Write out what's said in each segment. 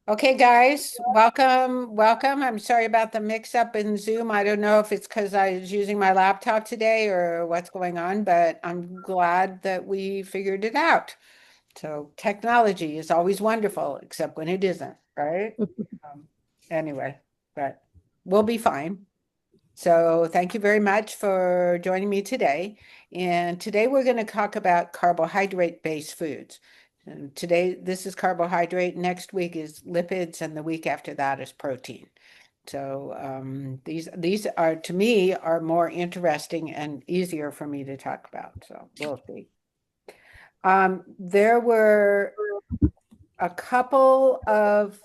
Okay, guys, welcome. I'm sorry about the mix-up in Zoom. I don't know if it's because I was using my laptop today or what's going on, but I'm glad that we figured it out. So technology is always wonderful, except when it isn't, right? Um, anyway, but we'll be fine. So thank you very much for joining me today. And today we're going to talk about carbohydrate-based foods. And today this is carbohydrate, next week is lipids, and the week after that is protein. So these are to me are more interesting and easier for me to talk about. So we'll see. There were a couple of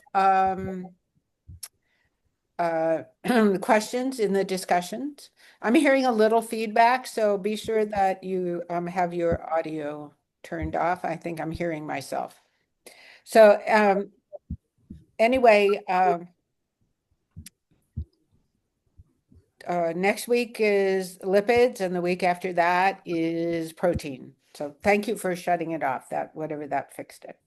questions in the discussions. I'm hearing a little feedback, so be sure that you have your audio turned off. I think I'm hearing myself. So anyway, next week is lipids, and the week after that is protein. So thank you for shutting it off. That whatever that fixed it.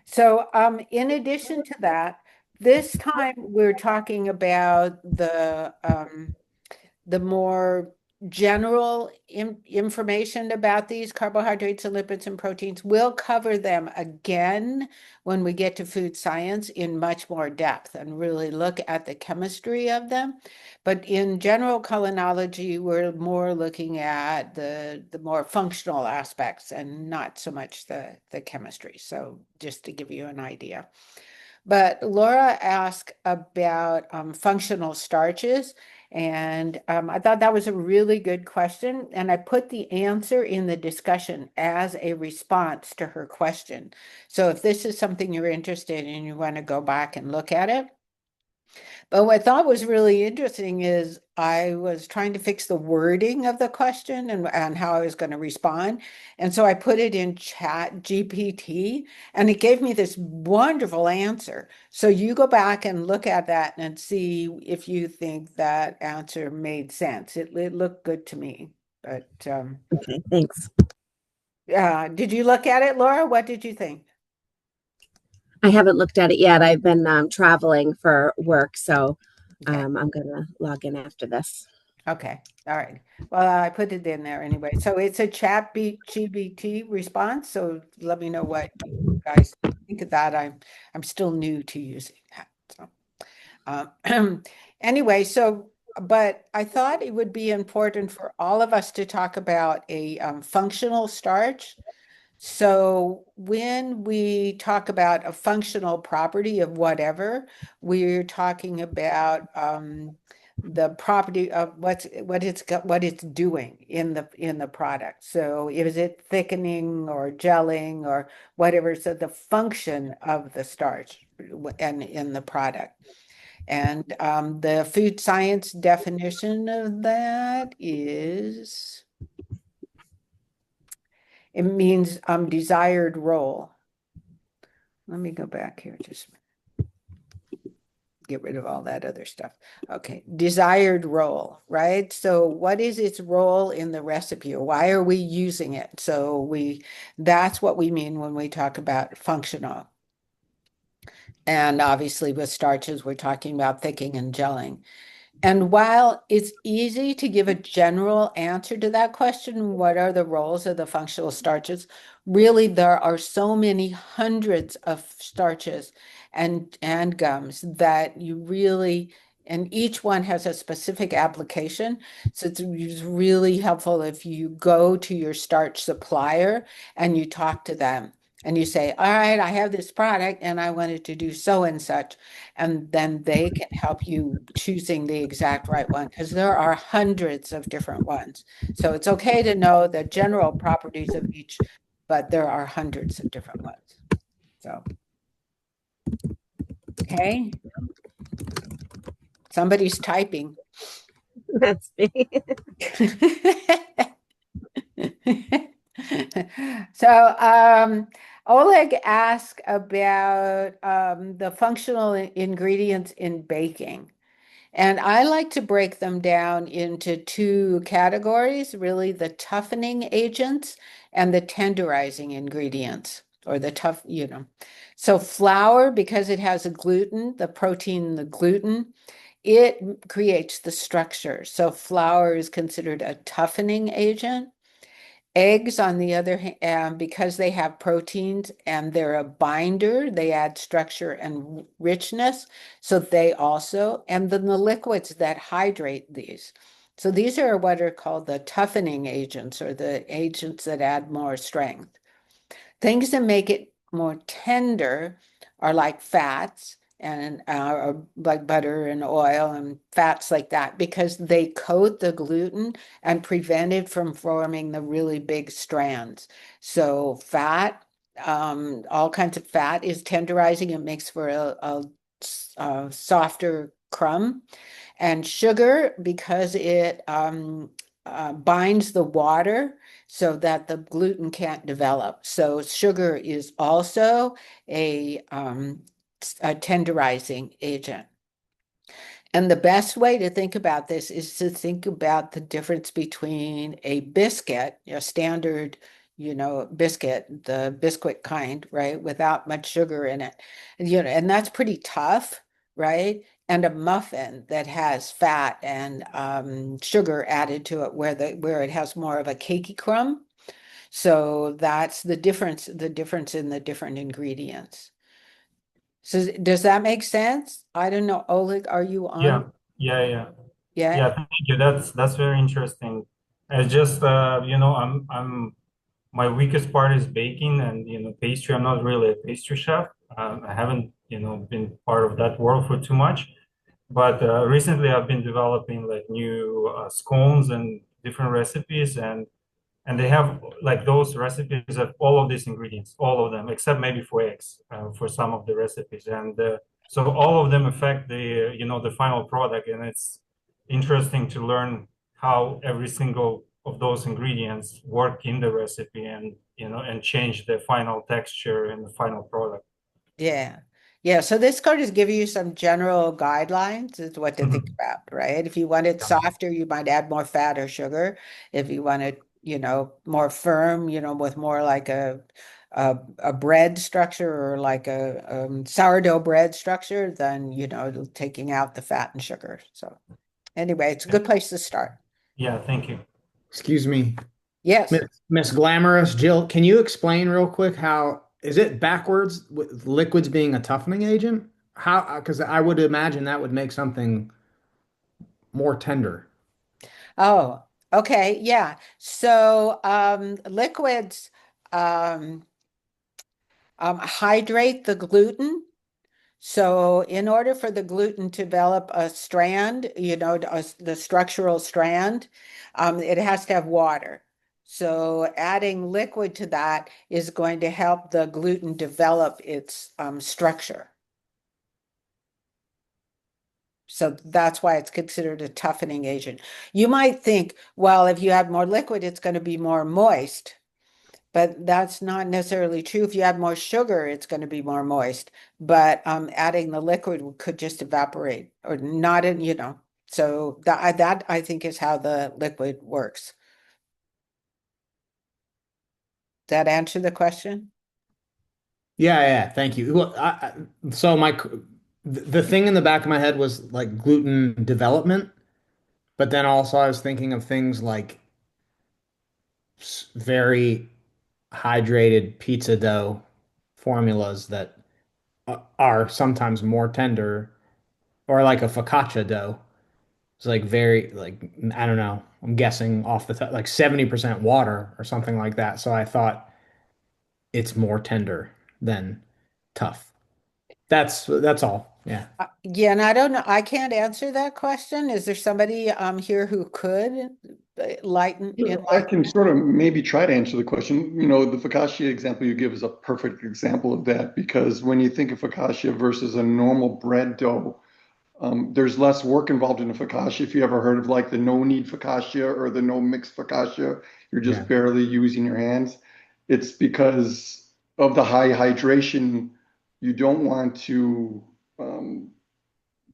So in addition to that, this time we're talking about the more general information about these carbohydrates and lipids and proteins. We'll cover them again when we get to food science in much more depth and really look at the chemistry of them. But in general culinology, we're more looking at the more functional aspects and not so much the chemistry. So just to give you an idea. But Laura asked about functional starches, and I thought that was a really good question. And I put the answer in the discussion as a response to her question. So if this is something you're interested in, you want to go back and look at it. But what I thought was really interesting is I was trying to fix the wording of the question and how I was going to respond. And so I put it in Chat GPT and it gave me this wonderful answer. So you go back and look at that and see if you think that answer made sense. It looked good to me. But Okay, thanks. did you look at it, Laura? What did you think? I haven't looked at it yet. I've been traveling for work, so Okay. I'm gonna log in after this. Okay. All right. Well, I put it in there anyway. So it's a chat GBT response. So let me know what you guys think of that. I'm still new to using that. So anyway, but I thought it would be important for all of us to talk about a functional starch. So when we talk about a functional property of whatever, we're talking about the property of what it's doing in the product. So is it thickening or gelling or whatever? So the function of the starch and in the product. And the food science definition of that is it means desired role. Let me go back here just get rid of all that other stuff. Okay, desired role, right? So what is its role in the recipe or why are we using it? So that's what we mean when we talk about functional. And obviously with starches, we're talking about thickening and gelling. And while it's easy to give a general answer to that question, what are the roles of the functional starches? Really, there are so many hundreds of starches and gums that you really, and each one has a specific application. So it's really helpful if you go to your starch supplier and you talk to them and you say, all right, I have this product and I wanted to do so and such. And then they can help you choosing the exact right one because there are hundreds of different ones. So it's okay to know the general properties of each, but there are hundreds of different ones. So, okay, somebody's typing. That's me. So, Oleg asked about the functional ingredients in baking. And I like to break them down into two categories, really the toughening agents and the tenderizing ingredients. or the tough, So flour, because it has a gluten, the protein, the gluten, it creates the structure. So flour is considered a toughening agent. Eggs, on the other hand, because they have proteins and they're a binder, they add structure and richness. So they also, and then the liquids that hydrate these. So these are what are called the toughening agents, or the agents that add more strength. Things that make it more tender are like fats and or like butter and oil and fats like that, because they coat the gluten and prevent it from forming the really big strands. So fat, all kinds of fat is tenderizing. It makes for a softer crumb. And sugar, because it binds the water so that the gluten can't develop. So sugar is also a tenderizing agent. And the best way to think about this is to think about the difference between a biscuit, a standard, biscuit, the biscuit kind, right, without much sugar in it. And that's pretty tough, right? And a muffin that has fat and sugar added to it, where it has more of a cakey crumb. So that's the difference in the different ingredients. So does that make sense? I don't know, Oleg, are you on? Yeah, yeah, yeah, Yeah. yeah. Thank you. That's very interesting. It's just I'm my weakest part is baking and pastry. I'm not really a pastry chef. I haven't been part of that world for too much. But recently I've been developing like new scones and different recipes, and they have like those recipes have all of these ingredients, all of them, except maybe for eggs, for some of the recipes. And so all of them affect the final product. And it's interesting to learn how every single of those ingredients work in the recipe and change the final texture and the final product. Yeah. Yeah. So this card is giving you some general guidelines as to what to think Mhm. about, right? If you want it Yeah. softer, you might add more fat or sugar. If you want it, more firm, with more like a bread structure, or like a sourdough bread structure, then taking out the fat and sugar. So anyway, it's a good place to start. Yeah, thank you. Excuse me, Yes. Miss Glamorous Jill, can you explain real quick how is it backwards with liquids being a toughening agent? How, because I would imagine that would make something more tender. Oh, okay. Yeah. So liquids um, hydrate the gluten. So in order for the gluten to develop a strand, the structural strand, it has to have water. So adding liquid to that is going to help the gluten develop its structure. So that's why it's considered a toughening agent. You might think, well, if you add more liquid, it's going to be more moist. But that's not necessarily true. If you add more sugar, it's going to be more moist. But adding the liquid could just evaporate, or not in. So that I think is how the liquid works. That answer the question? Yeah, yeah, thank you. Well, so the thing in the back of my head was like gluten development, but then also I was thinking of things like very hydrated pizza dough formulas that are sometimes more tender, or like a focaccia dough. It's like very like I don't know. I'm guessing off the top like 70% water or something like that. So I thought it's more tender than tough. That's all. Yeah. Yeah, and I don't know. I can't answer that question. Is there somebody here who could I enlighten? can sort of maybe try to answer the question. The focaccia example you give is a perfect example of that because when you think of focaccia versus a normal bread dough, there's less work involved in a focaccia. If you ever heard of like the no knead focaccia or the no mix focaccia, you're just Yeah. barely using your hands. It's because of the high hydration. You don't want to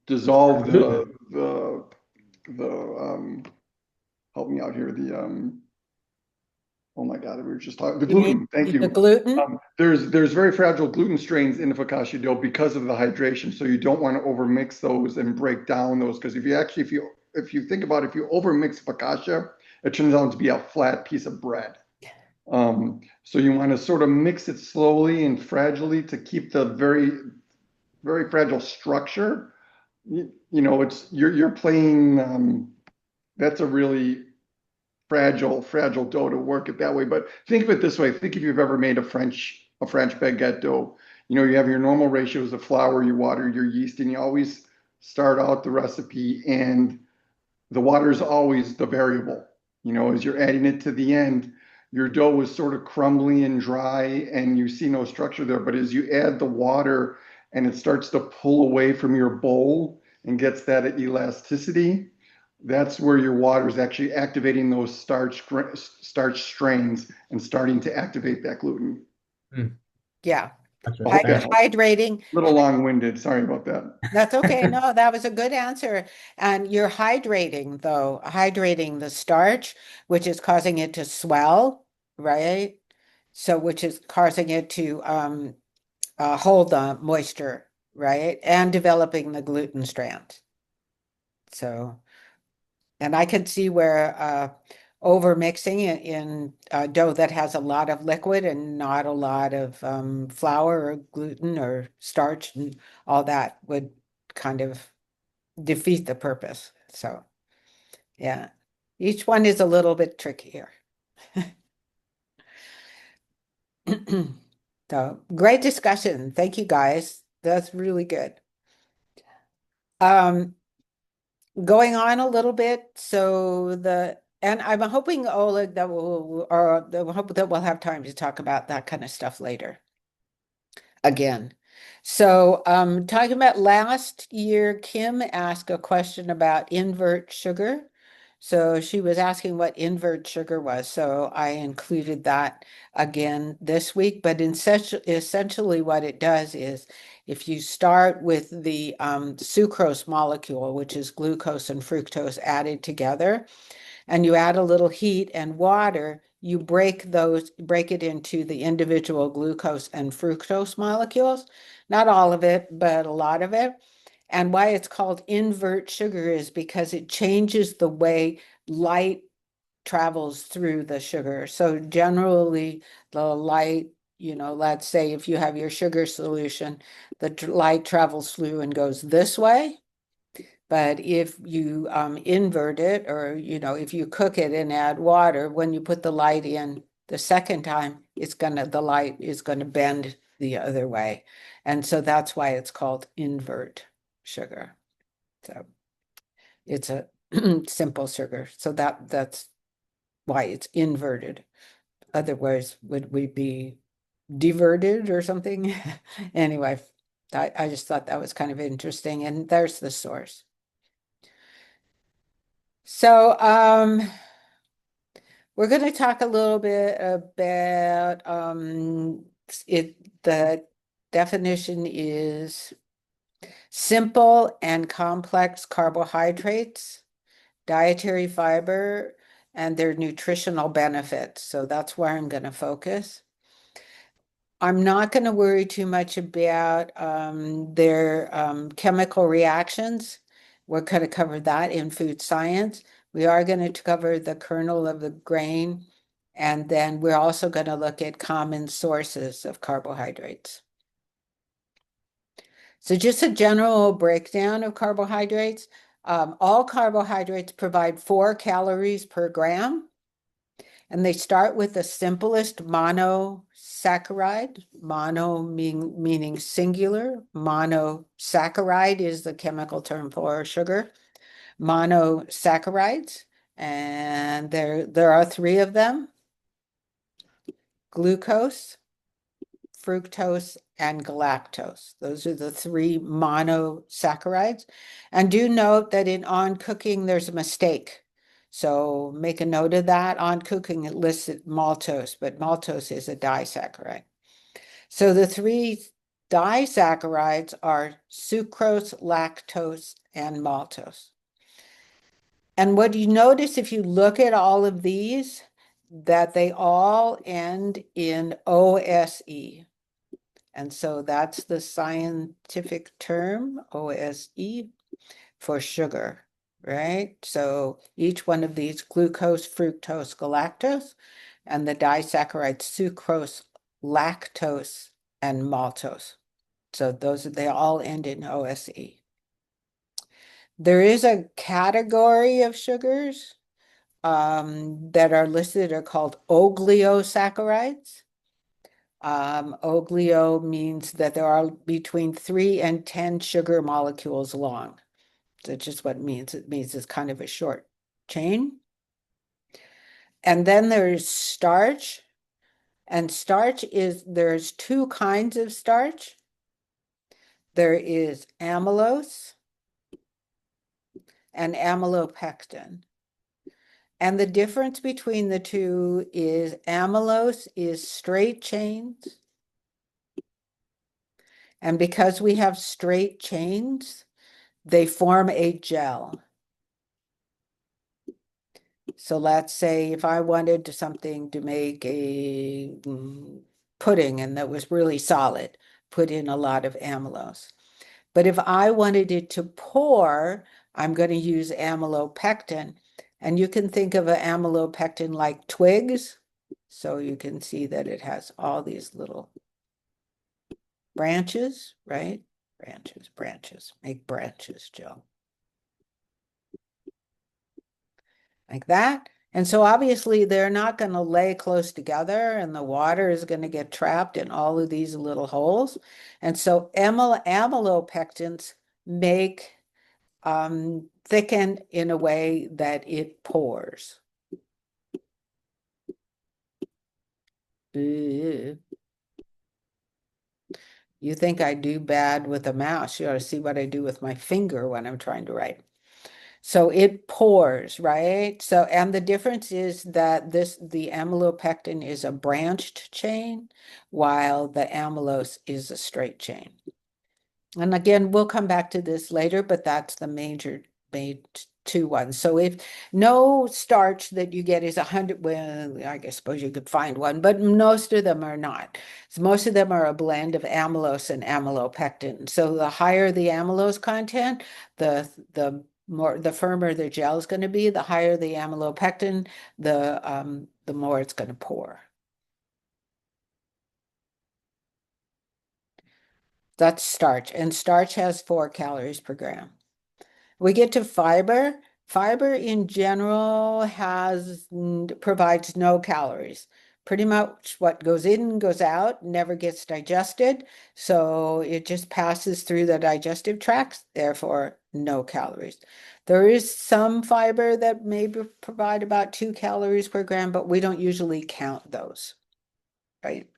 dissolve Gluten. the help me out here Oh my God, we were just talking, the You mean gluten, thank the you. gluten? There's very fragile gluten strains in the focaccia dough because of the hydration. So you don't want to overmix those and break down those, because if you think about it, if you overmix focaccia, it turns out to be a flat piece of bread. So you want to sort of mix it slowly and fragilely to keep the very, very fragile structure. You know, you're playing, that's a really fragile dough to work it that way. But think of it this way. Think if you've ever made a French baguette dough. You know, you have your normal ratios of flour, you water, your yeast, and you always start out the recipe, and the water is always the variable. You know, as you're adding it to the end, your dough is sort of crumbly and dry, and you see no structure there. But as you add the water and it starts to pull away from your bowl and gets that elasticity, that's where your water is actually activating those starch strains and starting to activate that gluten. Yeah. Gotcha. I hope that Thanks. helps. Hydrating. A little long-winded. Sorry about that. That's okay. No, that was a good answer. And you're hydrating, though, hydrating the starch, which is causing it to swell, right? So, which is causing it to hold the moisture, right? And developing the gluten strand. So, and I can see where over mixing it in dough that has a lot of liquid and not a lot of flour or gluten or starch and all that would kind of defeat the purpose. So, yeah, each one is a little bit trickier. So, great discussion. Thank you, guys. That's really good. Going on a little bit, and I'm hoping, Oleg, that I hope that we'll have time to talk about that kind of stuff later. Again. So, talking about last year, Kim asked a question about invert sugar. So she was asking what invert sugar was. So I included that again this week. But essentially what it does is if you start with the sucrose molecule, which is glucose and fructose added together, and you add a little heat and water, you break it into the individual glucose and fructose molecules. Not all of it, but a lot of it. And why it's called invert sugar is because it changes the way light travels through the sugar. So generally the light, let's say if you have your sugar solution, the light travels through and goes this way. But if you invert it, or if you cook it and add water, when you put the light in the second time, the light is gonna bend the other way. And so that's why it's called invert sugar. So it's a simple sugar. So that's why it's inverted. Otherwise, would we be diverted or something? Anyway, I just thought that was kind of interesting. And there's the source. So we're going to talk a little bit about the definition is simple and complex carbohydrates, dietary fiber, and their nutritional benefits. So that's where I'm going to focus. I'm not going to worry too much about their chemical reactions. We're going to cover that in food science. We are going to cover the kernel of the grain, and then we're also going to look at common sources of carbohydrates. So just a general breakdown of carbohydrates. All carbohydrates provide 4 calories per gram. And they start with the simplest monosaccharide, meaning singular. Monosaccharide is the chemical term for sugar. Monosaccharides, and there are 3 of them: glucose, fructose, and galactose. Those are the 3 monosaccharides. And do note that on cooking, there's a mistake. So make a note of that. On cooking, it lists maltose, but maltose is a disaccharide. So the 3 disaccharides are sucrose, lactose, and maltose. And what you notice if you look at all of these, that they all end in OSE. And so that's the scientific term, OSE, for sugar, right? So each one of these, glucose, fructose, galactose, and the disaccharides, sucrose, lactose, and maltose. So they all end in OSE. There is a category of sugars that are listed are called oligosaccharides. Oglio means that there are between 3 and 10 sugar molecules long. That's just what it means. It means it's kind of a short chain. And then there's starch. And there's 2 kinds of starch. There is amylose and amylopectin. And the difference between the two is amylose is straight chains. And because we have straight chains, they form a gel. So let's say if I wanted something to make a pudding and that was really solid, put in a lot of amylose. But if I wanted it to pour, I'm going to use amylopectin. And you can think of an amylopectin like twigs. So you can see that it has all these little branches, right? Branches, make branches, Joe. Like that. And so obviously they're not going to lay close together and the water is going to get trapped in all of these little holes. And so amylopectins make thicken in a way that it pours. Ugh. You think I do bad with a mouse. You ought to see what I do with my finger when I'm trying to write. So it pours, right? So, and the difference is that the amylopectin is a branched chain, while the amylose is a straight chain. And again, we'll come back to this later, but that's the major 2 ones. So if no starch that you get is 100, well, I suppose you could find one, but most of them are not. So most of them are a blend of amylose and amylopectin. So the higher the amylose content, the firmer the gel is going to be. The higher the amylopectin, the more it's going to pour. That's starch, and starch has 4 calories per gram. We get to fiber. Fiber in general provides no calories. Pretty much what goes in goes out, never gets digested. So it just passes through the digestive tracts, therefore no calories. There is some fiber that may provide about 2 calories per gram, but we don't usually count those, right?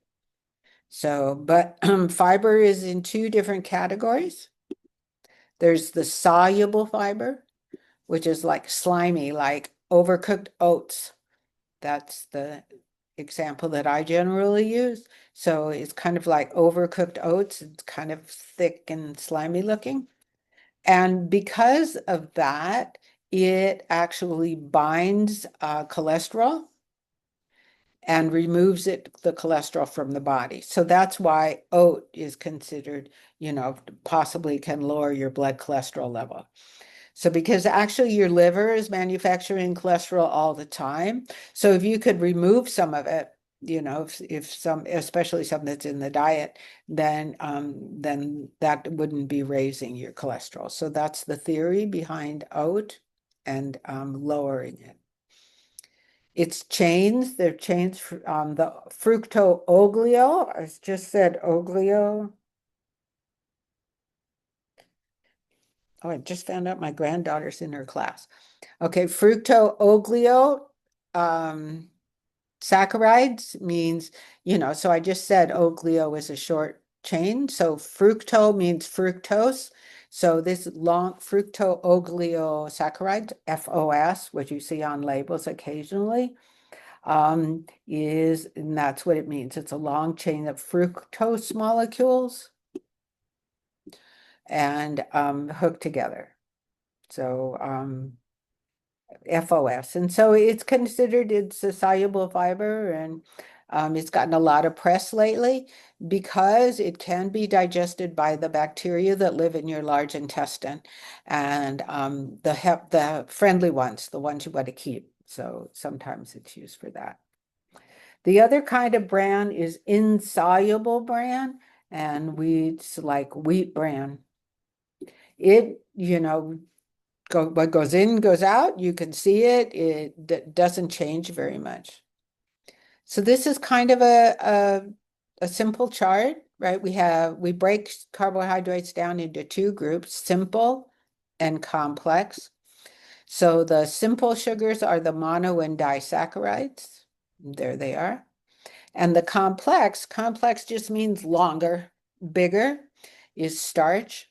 So, but fiber is in 2 different categories. There's the soluble fiber, which is like slimy, like overcooked oats. That's the example that I generally use. So it's kind of like overcooked oats. It's kind of thick and slimy looking. And because of that, it actually binds cholesterol and removes the cholesterol from the body. So that's why oat is considered, possibly can lower your blood cholesterol level. So because actually your liver is manufacturing cholesterol all the time. So if you could remove some of it, if some, especially some that's in the diet, then that wouldn't be raising your cholesterol. So that's the theory behind oat and lowering it. It's chains. They're chains on the fructooglio. I just said oglio. Oh, I just found out my granddaughter's in her class. Okay, fructooglio saccharides means, so I just said oglio is a short chain. So fructo means fructose. So this long fructooglio FOS, which you see on labels occasionally, and that's what it means. It's a long chain of fructose molecules and hooked together. So FOS. And so it's considered it's a soluble fiber, and it's gotten a lot of press lately because it can be digested by the bacteria that live in your large intestine, and the friendly ones, the ones you want to keep. So sometimes it's used for that. The other kind of bran is insoluble bran, and wheat's like wheat bran. It, what goes in goes out. You can see it. It doesn't change very much. So this is kind of a simple chart, right? We break carbohydrates down into two groups, simple and complex. So the simple sugars are the mono and disaccharides. There they are. And the complex just means longer, bigger, is starch.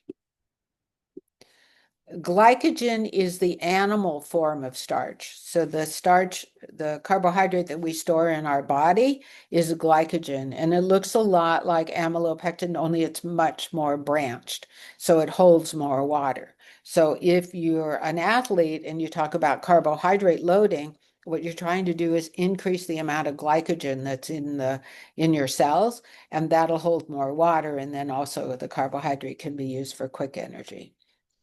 Glycogen is the animal form of starch. So the starch, the carbohydrate that we store in our body is glycogen, and it looks a lot like amylopectin, only it's much more branched. So it holds more water. So if you're an athlete and you talk about carbohydrate loading, what you're trying to do is increase the amount of glycogen that's in your cells, and that'll hold more water. And then also the carbohydrate can be used for quick energy.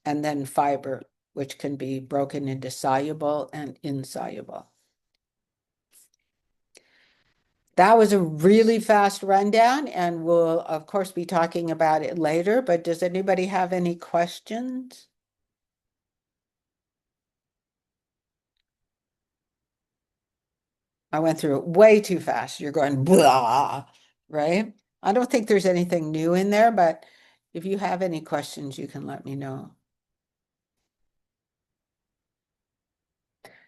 And then fiber, which can be broken into soluble and insoluble. That was a really fast rundown, and we'll, of course, be talking about it later, but does anybody have any questions? I went through it way too fast. You're going blah, right? I don't think there's anything new in there, but if you have any questions, you can let me know.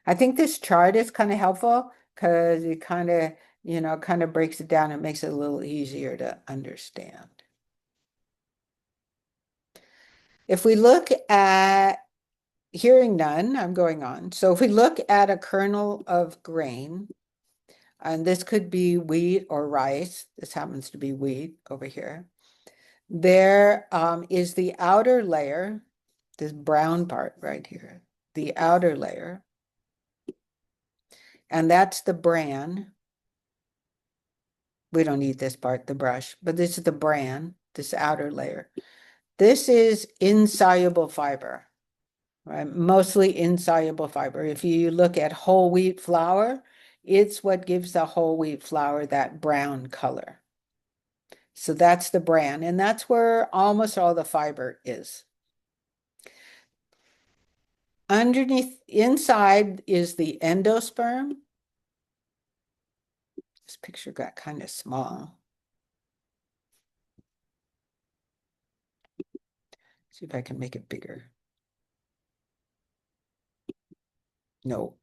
I think this chart is kind of helpful because it kind of breaks it down and makes it a little easier to understand. If we look at hearing none, I'm going on. So if we look at a kernel of grain, and this could be wheat or rice, this happens to be wheat over here. There is the outer layer, this brown part right here, the outer layer, and that's the bran. We don't need this part, the brush, but this is the bran, this outer layer. This is insoluble fiber, right? Mostly insoluble fiber. If you look at whole wheat flour, it's what gives the whole wheat flour that brown color. So that's the bran, and that's where almost all the fiber is. Underneath, inside is the endosperm. This picture got kind of small. See if I can make it bigger. No.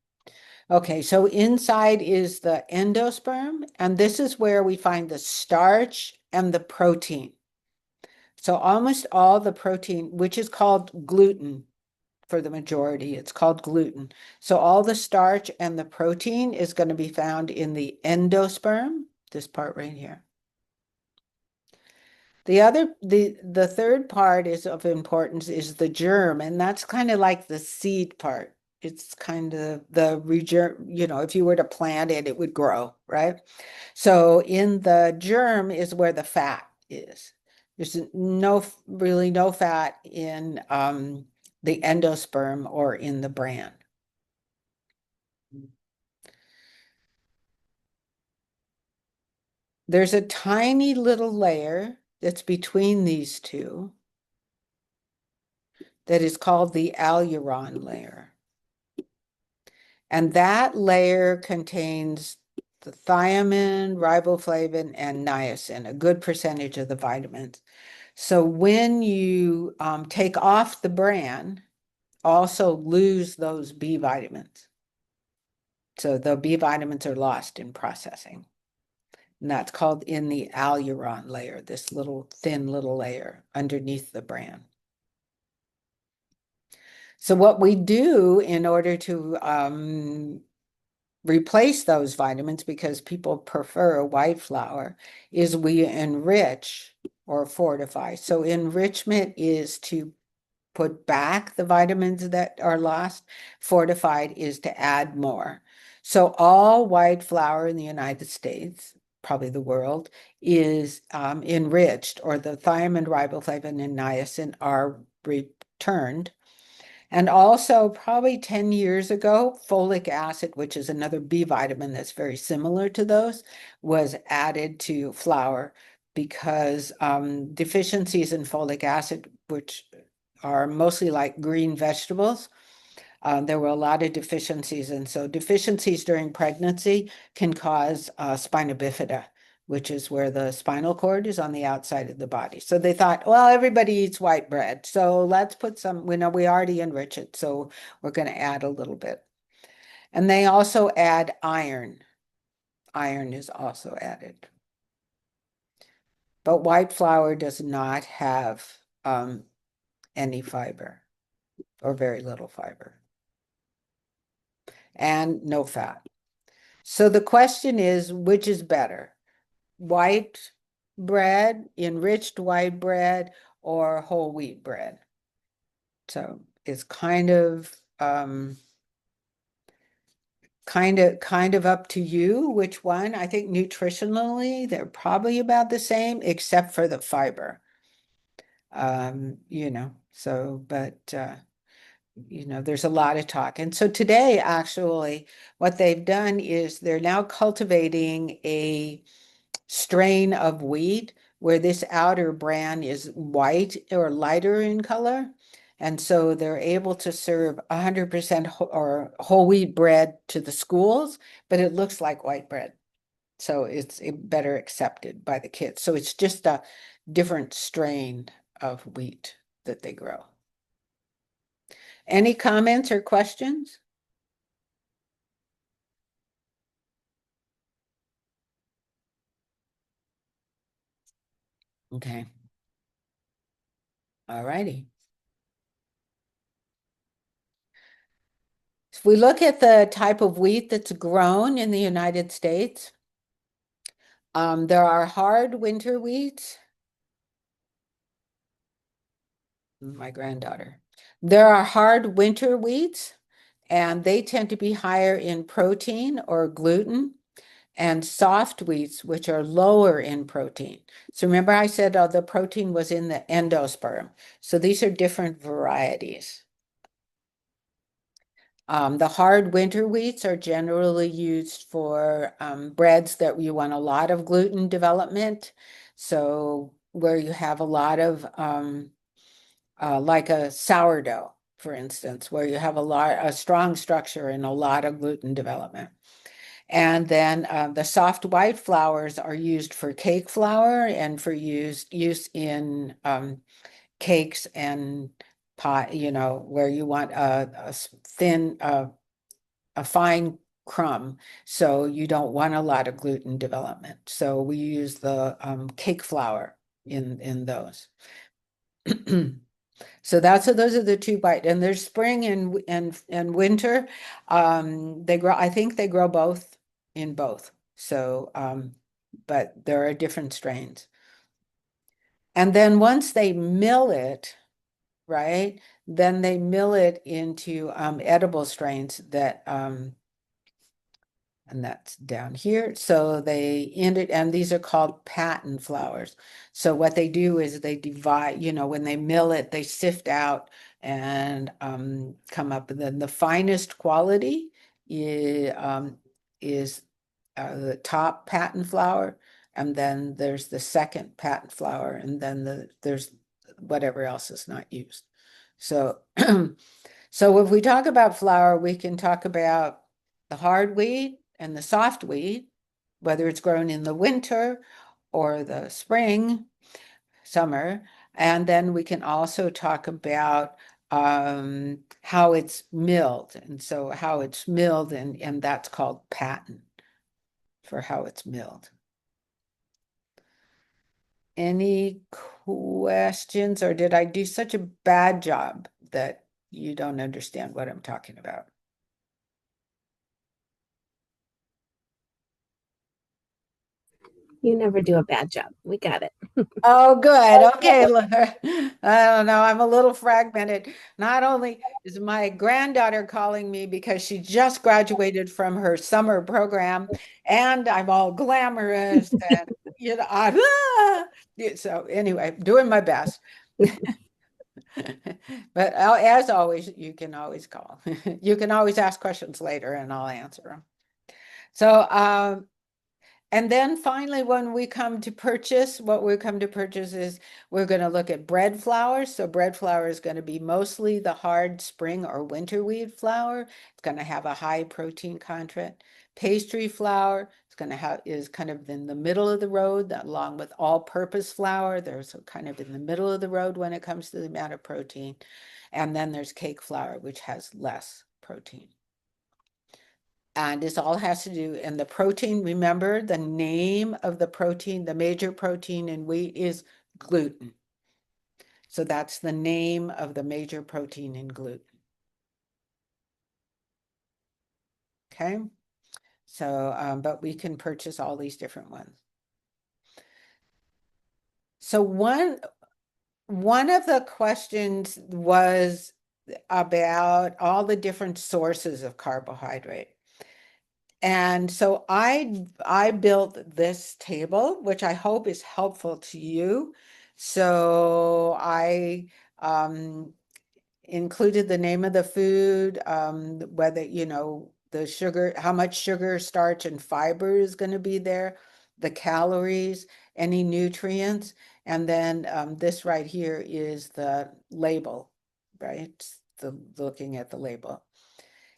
Okay, so inside is the endosperm, and this is where we find the starch and the protein. So almost all the protein, which is called gluten for the majority, it's called gluten. So all the starch and the protein is going to be found in the endosperm, this part right here. The third part is of importance is the germ, and that's kind of like the seed part. It's kind of the regerm, if you were to plant it, it would grow, right? So in the germ is where the fat is. There's really no fat in the endosperm or in the bran. There's a tiny little layer that's between these two that is called the aleuron layer. And that layer contains the thiamine, riboflavin, and niacin, a good percentage of the vitamins. So when you take off the bran, also lose those B vitamins. So the B vitamins are lost in processing. And that's called in the aleuron layer, this little thin little layer underneath the bran. So what we do in order to replace those vitamins, because people prefer white flour, is we enrich or fortify. So enrichment is to put back the vitamins that are lost. Fortified is to add more. So all white flour in the United States, probably the world, is enriched, or the thiamine, riboflavin, and niacin are returned. And also, probably 10 years ago, folic acid, which is another B vitamin that's very similar to those, was added to flour because deficiencies in folic acid, which are mostly like green vegetables, there were a lot of deficiencies. And so deficiencies during pregnancy can cause spina bifida, which is where the spinal cord is on the outside of the body. So they thought, well, everybody eats white bread, so let's put some, we know we already enrich it, so we're going to add a little bit. And they also add iron. Iron is also added. But white flour does not have any fiber, or very little fiber, and no fat. So the question is, which is better? White bread, enriched white bread, or whole wheat bread? So it's kind of up to you which one. I think nutritionally they're probably about the same, except for the fiber. So but there's a lot of talk. And so today, actually, what they've done is they're now cultivating a strain of wheat where this outer bran is white or lighter in color. And so they're able to serve 100% or whole wheat bread to the schools, but it looks like white bread. So it's better accepted by the kids. So it's just a different strain of wheat that they grow. Any comments or questions? Okay. All righty. If we look at the type of wheat that's grown in the United States, there are hard winter wheats. My granddaughter. There are hard winter wheats, and they tend to be higher in protein or gluten, and soft wheats, which are lower in protein. So remember I said the protein was in the endosperm. So these are different varieties. The hard winter wheats are generally used for breads that you want a lot of gluten development. So where you have a lot of, like a sourdough, for instance, where you have a strong structure and a lot of gluten development. And then the soft white flours are used for cake flour and for use in cakes and pie, where you want a thin, a fine crumb. So you don't want a lot of gluten development. So we use the cake flour in those. So those are the two bite, and there's spring and winter. They grow, I think they grow both in both. So but there are different strains. And then once they mill it, right, then they mill it into edible strains that and that's down here. So they end it, and these are called patent flours. So what they do is they divide, when they mill it, they sift out and come up. And then the finest quality is the top patent flour, and then there's the second patent flour, and then there's whatever else is not used. So, so if we talk about flour, we can talk about the hard wheat and the soft wheat, whether it's grown in the winter or the spring, summer. And then we can also talk about how it's milled. And so how it's milled, and that's called patent for how it's milled. Any questions, or did I do such a bad job that you don't understand what I'm talking about? You never do a bad job. We got it. Oh, good. Okay, Laura. I don't know. I'm a little fragmented. Not only is my granddaughter calling me because she just graduated from her summer program, and I'm all glamorous and so anyway, doing my best. But as always, you can always call. You can always ask questions later, and I'll answer them. So, and then finally, when we come to purchase, what we come to purchase is we're going to look at bread flour. So bread flour is going to be mostly the hard spring or winter wheat flour. It's going to have a high protein content. Pastry flour is kind of in the middle of the road, along with all-purpose flour. There's kind of in the middle of the road when it comes to the amount of protein. And then there's cake flour, which has less protein. And this all has to do, and the protein, remember the name of the protein, the major protein in wheat is gluten. So that's the name of the major protein in gluten. Okay. So, but we can purchase all these different ones. So one of the questions was about all the different sources of carbohydrate. And so I built this table, which I hope is helpful to you. So I included the name of the food, whether, the sugar, how much sugar, starch, and fiber is going to be there, the calories, any nutrients. And then this right here is the label, right? Looking at the label.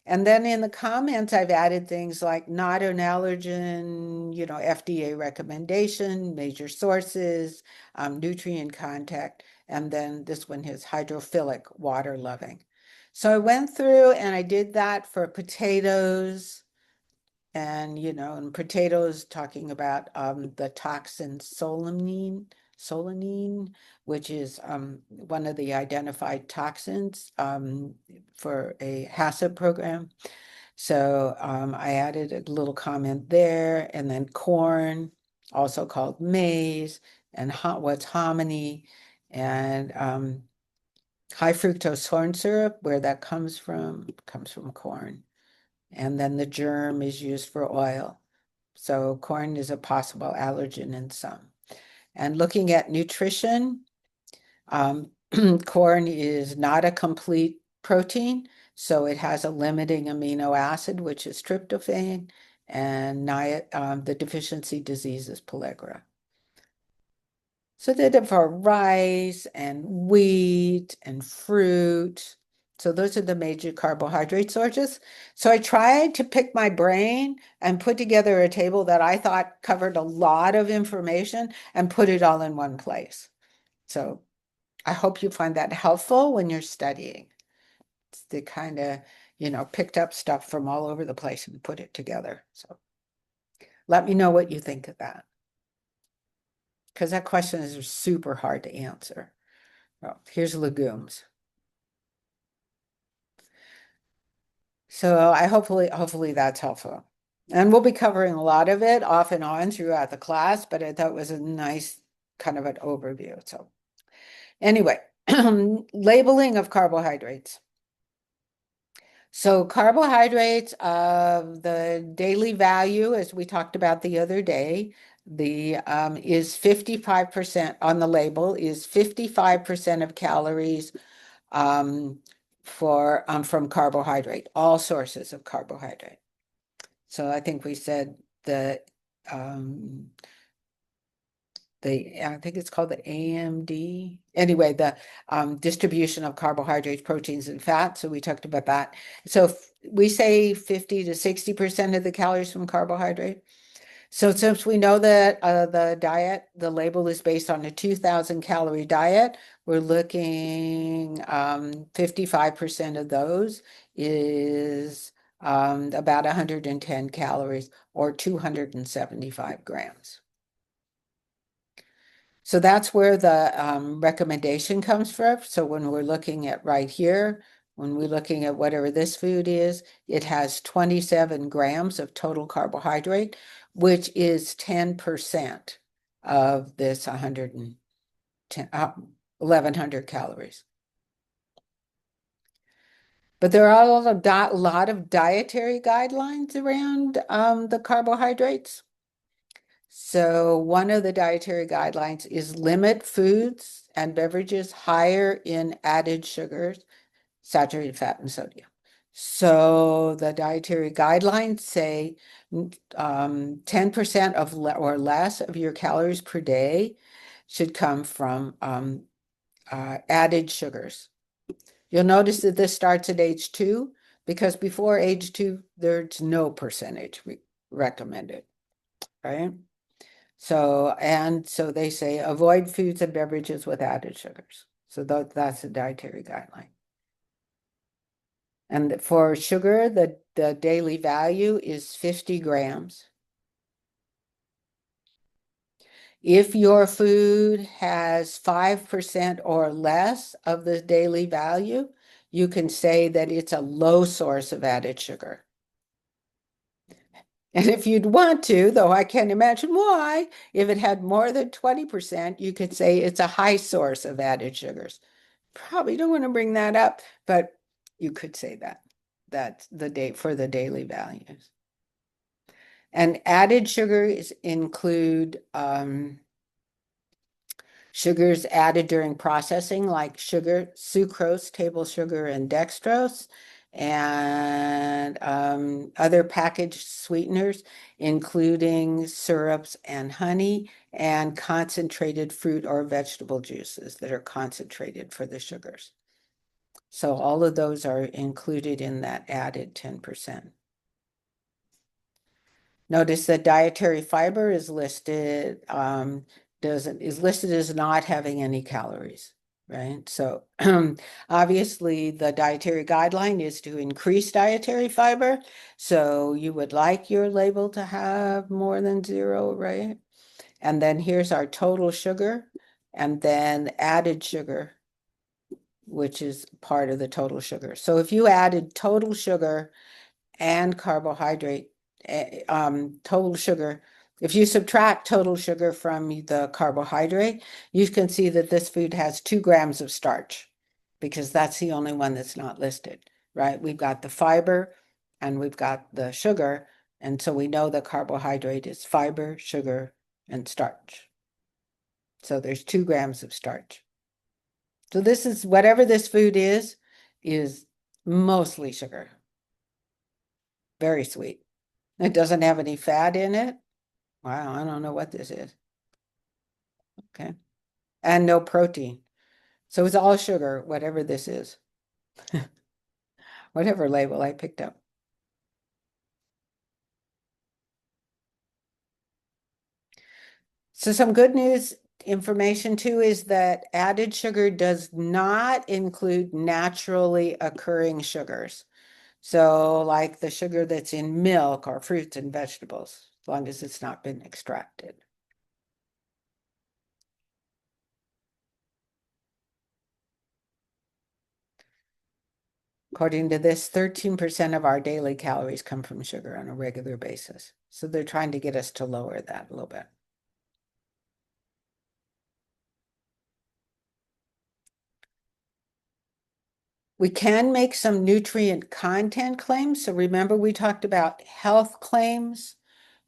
And then in the comments, I've added things like not an allergen, FDA recommendation, major sources, nutrient content, and then this one is hydrophilic, water loving. So I went through and I did that for potatoes, and and potatoes talking about the toxin solanine, which is one of the identified toxins for a HACCP program. So I added a little comment there, and then corn, also called maize, and what's hominy, and high fructose corn syrup, where that comes from corn. And then the germ is used for oil. So corn is a possible allergen in some. And looking at nutrition, corn is not a complete protein, so it has a limiting amino acid, which is tryptophan, and the deficiency disease is pellagra. So they did for rice and wheat and fruit. So those are the major carbohydrate sources. So I tried to pick my brain and put together a table that I thought covered a lot of information and put it all in one place. So I hope you find that helpful when you're studying. It's the kind of, picked up stuff from all over the place and put it together. So let me know what you think of that, because that question is super hard to answer. Well, here's legumes. So hopefully that's helpful. And we'll be covering a lot of it off and on throughout the class, but I thought it was a nice kind of an overview. So anyway, labeling of carbohydrates. So carbohydrates of the daily value, as we talked about the other day, is 55% on the label, is 55% of calories from carbohydrate, all sources of carbohydrate. So I think we said I think it's called the AMD. Anyway, the distribution of carbohydrates, proteins, and fat. So we talked about that. So we say 50 to 60% of the calories from carbohydrate. So since we know that the label is based on a 2,000 calorie diet, we're looking 55% of those is about 110 calories or 275 grams. So that's where the recommendation comes from. So when we're looking at right here, when we're looking at whatever this food is, it has 27 grams of total carbohydrate, which is 10% of this 1100 calories. But there are a lot of dietary guidelines around the carbohydrates. So one of the dietary guidelines is limit foods and beverages higher in added sugars, saturated fat, and sodium. So the dietary guidelines say 10% or less of your calories per day should come from added sugars. You'll notice that this starts at age 2 because before age 2, there's no percentage recommended, right? So they say avoid foods and beverages with added sugars. So that's a dietary guideline. And for sugar, the daily value is 50 grams. If your food has 5% or less of the daily value, you can say that it's a low source of added sugar. And if you'd want to, though I can't imagine why, if it had more than 20%, you could say it's a high source of added sugars. Probably don't want to bring that up, but you could say that. That's the date for the daily values. And added sugars include sugars added during processing, like sugar, sucrose, table sugar, and dextrose, and other packaged sweeteners, including syrups and honey, and concentrated fruit or vegetable juices that are concentrated for the sugars. So all of those are included in that added 10%. Notice that dietary fiber is listed as not having any calories, right? So obviously the dietary guideline is to increase dietary fiber. So you would like your label to have more than 0, right? And then here's our total sugar and then added sugar, which is part of the total sugar. So if you added total sugar and carbohydrate, total sugar, if you subtract total sugar from the carbohydrate, you can see that this food has 2 grams of starch because that's the only one that's not listed, right? We've got the fiber and we've got the sugar. And so we know the carbohydrate is fiber, sugar, and starch. So there's 2 grams of starch. So this is whatever this food is mostly sugar. Very sweet. It doesn't have any fat in it. Wow, I don't know what this is. Okay. And no protein. So it's all sugar, whatever this is. Whatever label I picked up. So some good news information too is that added sugar does not include naturally occurring sugars. So like the sugar that's in milk or fruits and vegetables, as long as it's not been extracted. According to this, 13% of our daily calories come from sugar on a regular basis. So they're trying to get us to lower that a little bit. We can make some nutrient content claims. So remember we talked about health claims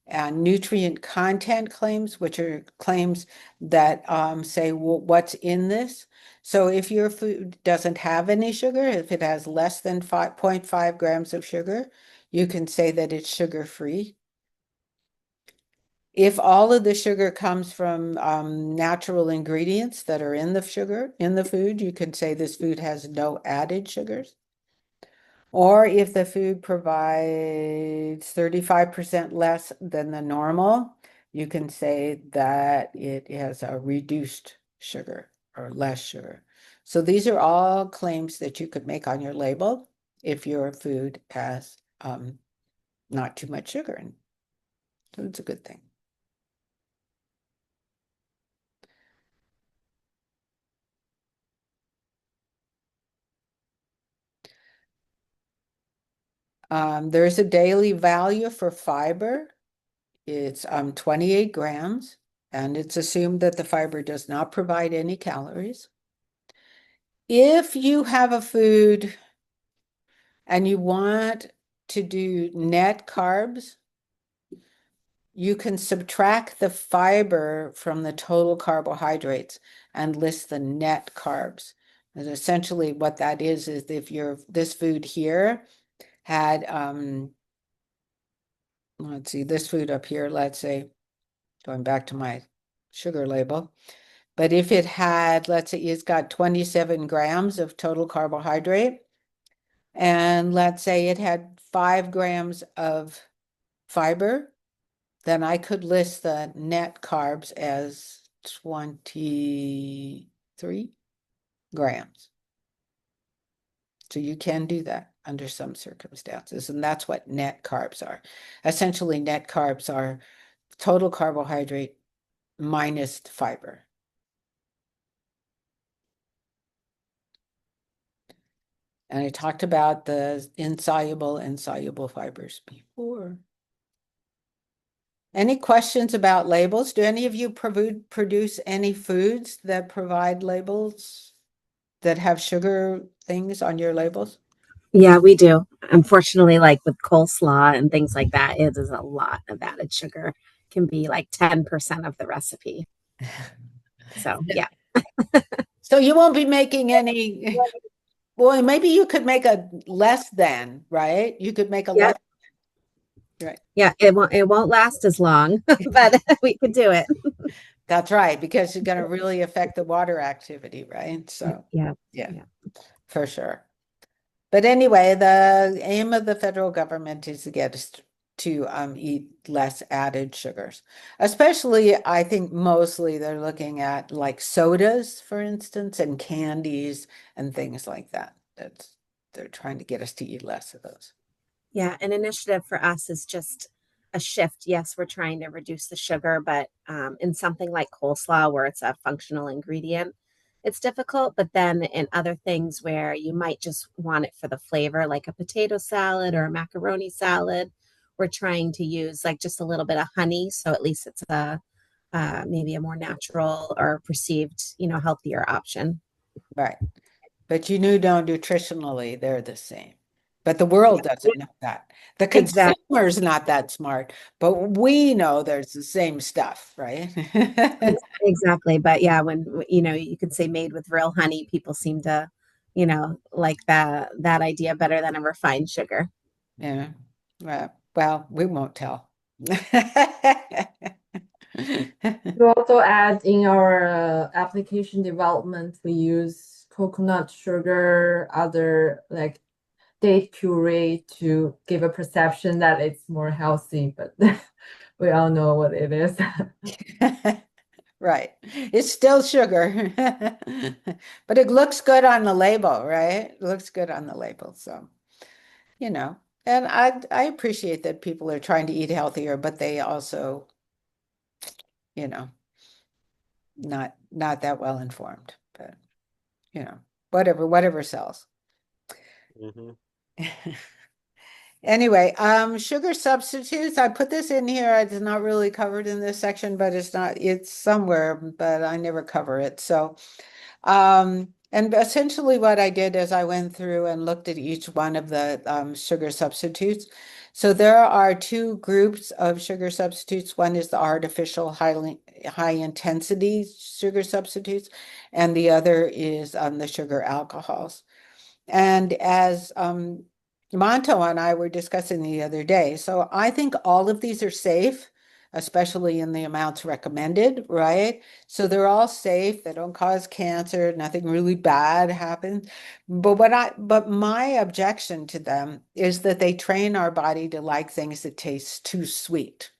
and nutrient content claims, which are claims that say, well, what's in this? So if your food doesn't have any sugar, if it has less than 5.5 grams of sugar, you can say that it's sugar-free. If all of the sugar comes from natural ingredients that are in the sugar, in the food, you can say this food has no added sugars. Or if the food provides 35% less than the normal, you can say that it has a reduced sugar or less sugar. So these are all claims that you could make on your label if your food has not too much sugar in. So it's a good thing. There's a daily value for fiber It's 28 grams, and it's assumed that the fiber does not provide any calories. If you have a food and you want to do net carbs, you can subtract the fiber from the total carbohydrates and list the net carbs. And essentially what that is if this food here had, let's see, this food up here, let's say, going back to my sugar label, but if it had, let's say it's got 27 grams of total carbohydrate, and let's say it had 5 grams of fiber, then I could list the net carbs as 23 grams. So you can do that under some circumstances, and that's what net carbs are. Essentially, net carbs are total carbohydrate minus fiber. And I talked about the insoluble and soluble fibers before. Any questions about labels? Do any of you produce any foods that provide labels that have sugar things on your labels? Yeah, we do. Unfortunately, like with coleslaw and things like that, it is a lot of added sugar. Can be like 10% of the recipe. So yeah. So you won't be making any, well, maybe you could make a less than, right? You could make a Yeah. less, right? Yeah, it won't last as long, but we could do it. That's right, because you're going to really affect the water activity, right? So Yeah. yeah, Yeah. for sure. But anyway, the aim of the federal government is to get us to eat less added sugars. Especially, I think mostly they're looking at like sodas, for instance, and candies and things like that. They're trying to get us to eat less of those. Yeah, an initiative for us is just a shift. Yes, we're trying to reduce the sugar, but in something like coleslaw, where it's a functional ingredient, it's difficult. But then in other things where you might just want it for the flavor, like a potato salad or a macaroni salad, we're trying to use like just a little bit of honey, so at least it's a maybe a more natural or perceived, healthier option. Right. But you know, nutritionally, they're the same. But the Yeah, world doesn't know that. The exactly. consumer's not that smart, but we know there's the same stuff, right? Exactly. But yeah, when you could say made with real honey, people seem to, like that idea better than a refined sugar. Yeah. Well, we won't tell. We also add in our application development, we use coconut sugar, other like date puree to give a perception that it's more healthy, but we all know what it is. Right. It's still sugar, but it looks good on the label, right? It looks good on the label. So, and I appreciate that people are trying to eat healthier, but they also, you know, not that well informed, but whatever sells. Mm-hmm. Anyway, sugar substitutes. I put this in here. It's not really covered in this section, but it's somewhere, but I never cover it. So, and essentially what I did is I went through and looked at each one of the sugar substitutes. So there are two groups of sugar substitutes. One is the artificial high intensity sugar substitutes, and the other is the sugar alcohols. And as Monto and I were discussing the other day, so I think all of these are safe, especially in the amounts recommended, right? So they're all safe, they don't cause cancer, nothing really bad happens. But my objection to them is that they train our body to like things that taste too sweet.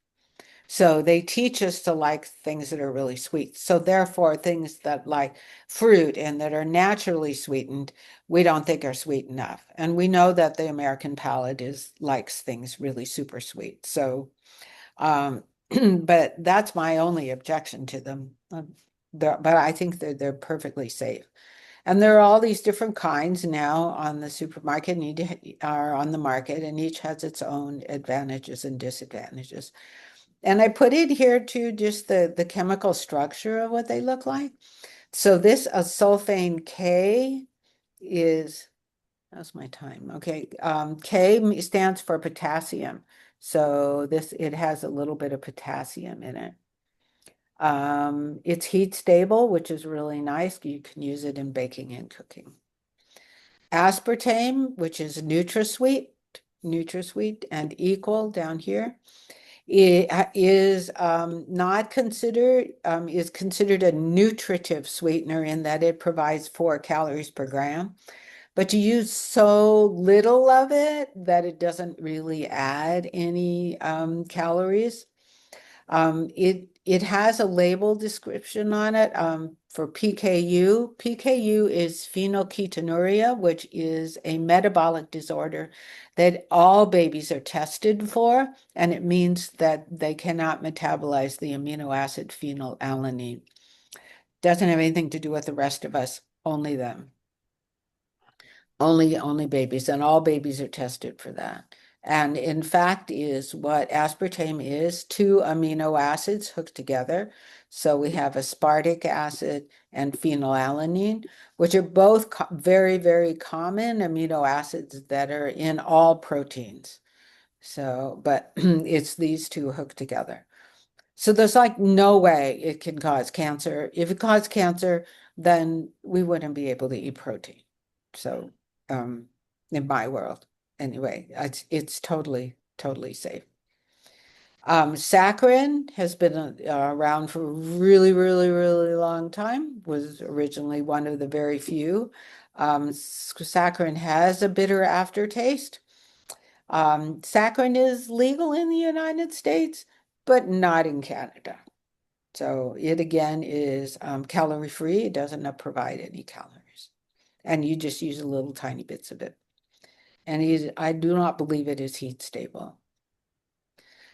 So they teach us to like things that are really sweet. So therefore, things that like fruit and that are naturally sweetened, we don't think are sweet enough. And we know that the American palate likes things really super sweet. So, but that's my only objection to them. But I think they're perfectly safe. And there are all these different kinds now on the supermarket are on the market, and each has its own advantages and disadvantages. And I put in here too just the chemical structure of what they look like. So this sulfane K is, how's my time? Okay, K stands for potassium. So it has a little bit of potassium in it. It's heat stable, which is really nice. You can use it in baking and cooking. Aspartame, which is NutraSweet and equal down here. It is not considered is considered a nutritive sweetener in that it provides 4 calories per gram, but you use so little of it that it doesn't really add any calories. It has a label description on it for PKU. PKU is phenylketonuria, which is a metabolic disorder that all babies are tested for, and it means that they cannot metabolize the amino acid phenylalanine. Doesn't have anything to do with the rest of us, only them. Only babies, and all babies are tested for that. And in fact, is what aspartame is 2 amino acids hooked together. So we have aspartic acid and phenylalanine, which are both very, very common amino acids that are in all proteins. So, but it's these 2 hooked together. So there's like no way it can cause cancer. If it caused cancer, then we wouldn't be able to eat protein. So, in my world, anyway, it's totally safe. Saccharin has been around for a really, really, really long time. Was originally one of the very few. Saccharin has a bitter aftertaste. Saccharin is legal in the United States, but not in Canada. So it again is calorie free. It doesn't provide any calories. And you just use a little tiny bits of it. And I do not believe it is heat stable.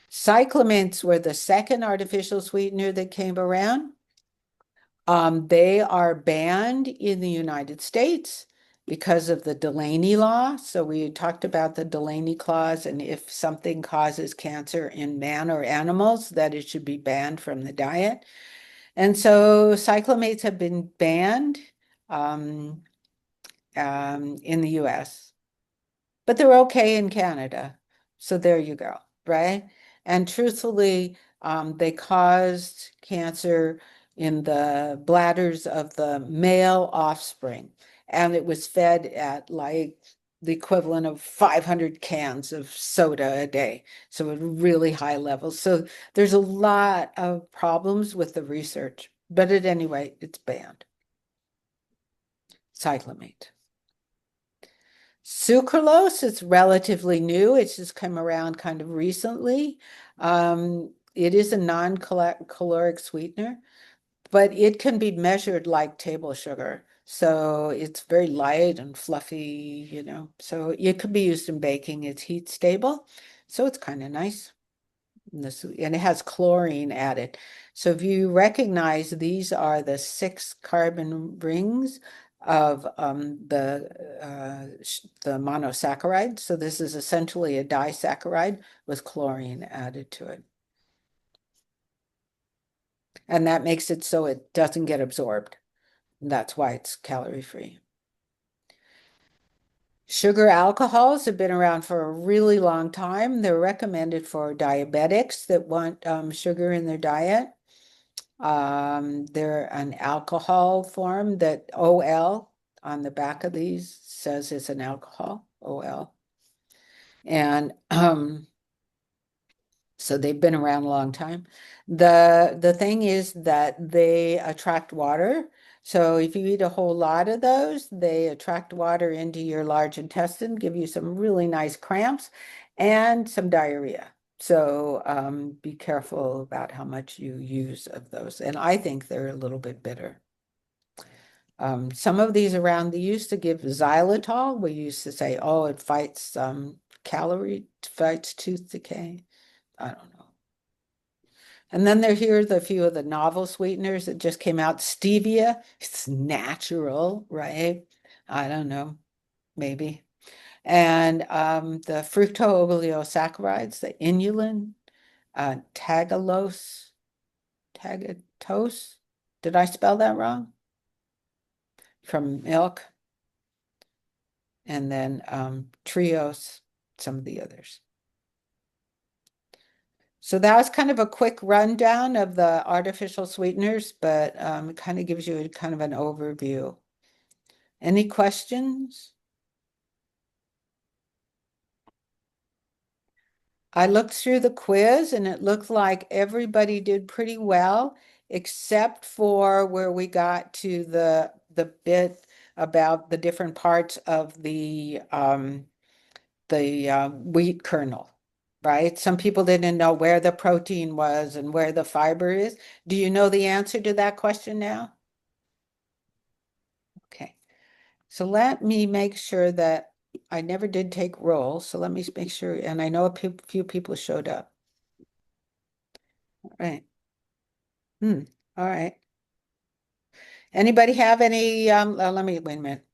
Cyclaments were the second artificial sweetener that came around. They are banned in the United States because of the Delaney law. So we talked about the Delaney clause, and if something causes cancer in man or animals, that it should be banned from the diet. And so cyclamates have been banned in the US, but they're okay in Canada. So there you go, right? And truthfully, they caused cancer in the bladders of the male offspring. And it was fed at like the equivalent of 500 cans of soda a day. So at really high levels. So there's a lot of problems with the research. But at any rate, it's banned. Cyclamate. Sucralose is relatively new. It's just come around kind of recently. It is a non-caloric sweetener, but it can be measured like table sugar. So it's very light and fluffy, So it could be used in baking. It's heat stable, so it's kind of nice. And it has chlorine added. So if you recognize, these are the 6 carbon rings of the monosaccharide. So this is essentially a disaccharide with chlorine added to it. And that makes it so it doesn't get absorbed. And that's why it's calorie free. Sugar alcohols have been around for a really long time. They're recommended for diabetics that want sugar in their diet. They're an alcohol form that OL on the back of these says it's an alcohol, OL. And so they've been around a long time. The thing is that they attract water. So if you eat a whole lot of those, they attract water into your large intestine, give you some really nice cramps and some diarrhea. So be careful about how much you use of those. And I think they're a little bit bitter. Some of these around, they used to give xylitol. We used to say, oh, it fights fights tooth decay. I don't know. And then here's a few of the novel sweeteners that just came out. Stevia, it's natural, right? I don't know, maybe. And the fructooligosaccharides, the inulin, tagatose. Did I spell that wrong? From milk. And then triose, some of the others. So that was kind of a quick rundown of the artificial sweeteners, but it kind of gives you a kind of an overview. Any questions? I looked through the quiz and it looked like everybody did pretty well, except for where we got to the bit about the different parts of the wheat kernel, right? Some people didn't know where the protein was and where the fiber is. Do you know the answer to that question now? Okay. So let me make sure that I never did take roll. So let me make sure, and I know a few people showed up. All right. All right. Anybody have any, let me, wait a minute.